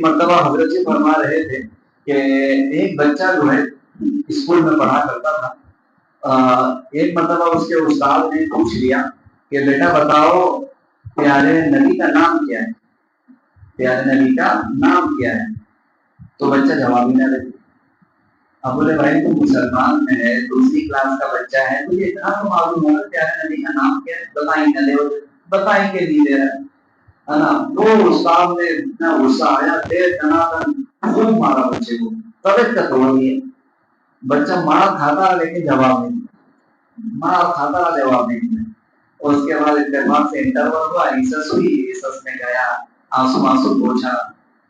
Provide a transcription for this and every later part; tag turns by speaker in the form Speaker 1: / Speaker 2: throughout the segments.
Speaker 1: مرتبہ حضرت جی فرما رہے تھے کہ ایک بچہ جو ہے اسکول میں پڑھا کرتا تھا، ایک مرتبہ اس کے استاد نے پوچھ لیا کہ بیٹا بتاؤ پیارے نبی کا نام کیا ہے، پیارے نبی کا نام کیا ہے؟ تو بچہ جواب ہی نہ دے۔ اب بولے بھائی تو مسلمان ہے، دوسری کلاس کا بچہ ہے، تجھے اتنا تو معلوم ہوگا پیارے نبی کا نام کیا ہے، بتائیں نہ دے، بتائیں کہ نہیں دے رہا ہے نا۔ تو استاد نے اتنا غصہ آیا، دیر خوب مارا بچے کو، طبیعت کا توڑ دیا۔ بچہ مار کھاتا لیکن جواب نہیں دیا، مار کھاتا جواب نہیں دیا۔ اور اس کے بعد اتفاق سے انٹرول ہوا، ریسس ہوئی، ریسس میں گیا، آنسو آنسو پوچھا،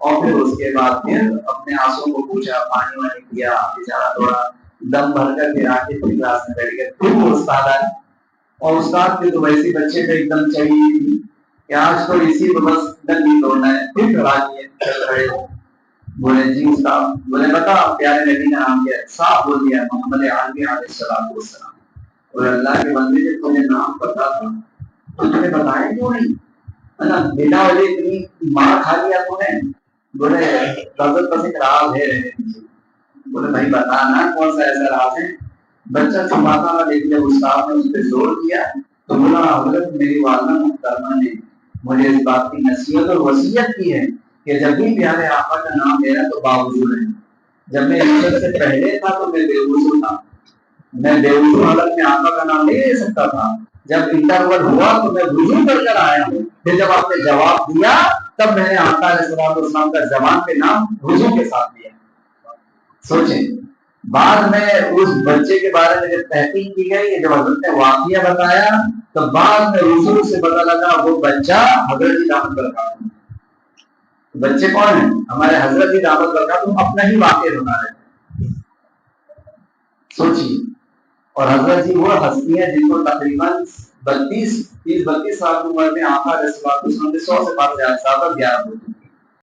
Speaker 1: اور پھر اس کے بعد پھر اپنے آنسو کو پوچھا، پانی وانی پیا، بیچارہ تھوڑا دم بھر کر پھر آ کے پھر کلاس میں بیٹھ گئے۔ پھر وہ استاد آئے، اور استاد کے تو ویسے بچے پہ ایک دم چڑھی تھی کہ آج تو اسی کو بس دم ہی توڑنا ہے۔ پھر کھڑا کیے، چل رہے ہو، بولے جی استاد، بولے بتا پیارے نبی کا نام کیا ہے؟ صاحب بول دیا محمد عربی علیہ السلام والسلام۔ اور اللہ کے بندے جب تمہیں نام پتا تھا تو تمہیں بتایا کیوں نہیں؟ ہے نا، بنا وجہ اتنی مار کھا لیا تو نے۔ بولے حضرت بس ایک راز ہے رہنے دیجیے۔ بولے بھائی بتانا کون سا ایسا راز ہے؟ بچہ چھپاتا نہ، لیکن جب استاد نے اس پہ زور کیا تو بولا حضرت میری والدہ محترمہ نے مجھے اس بات کی نصیحت اور وصیت کی ہے کہ جب بھی پیارے آقا کا نام لینا تو باوضو رہے۔ جب میں عشق سے پہلے تھا تو میں بے وضو تھا، میں بے وضو حالت میں آقا کا نام نہیں لے سکتا تھا۔ جب انٹرول ہوا تو میں وضو کر کر آیا ہوں، پھر جب آپ نے جواب دیا تب میں نے آقا علیہ السلام کا زبان پہ نام وضو کے ساتھ لیا۔ سوچیں، بعد میں اس بچے کے بارے میں جب تحقیق کی گئی، جب حضرت نے واقعہ بتایا تو بعد میں رسول سے پتا لگا وہ بچہ حضرت جی دعوت برکاتہ۔ بچے کون ہیں؟ ہمارے حضرت جی دعوت برکاتہ اپنا ہی واقعہ بتا رہے ہیں۔ سوچیے، اور حضرت جی وہ ہستی ہیں جن کو تقریباً 32 سال کی عمر میں آقا علیہ السلام نے 100 سے 12 زیادہ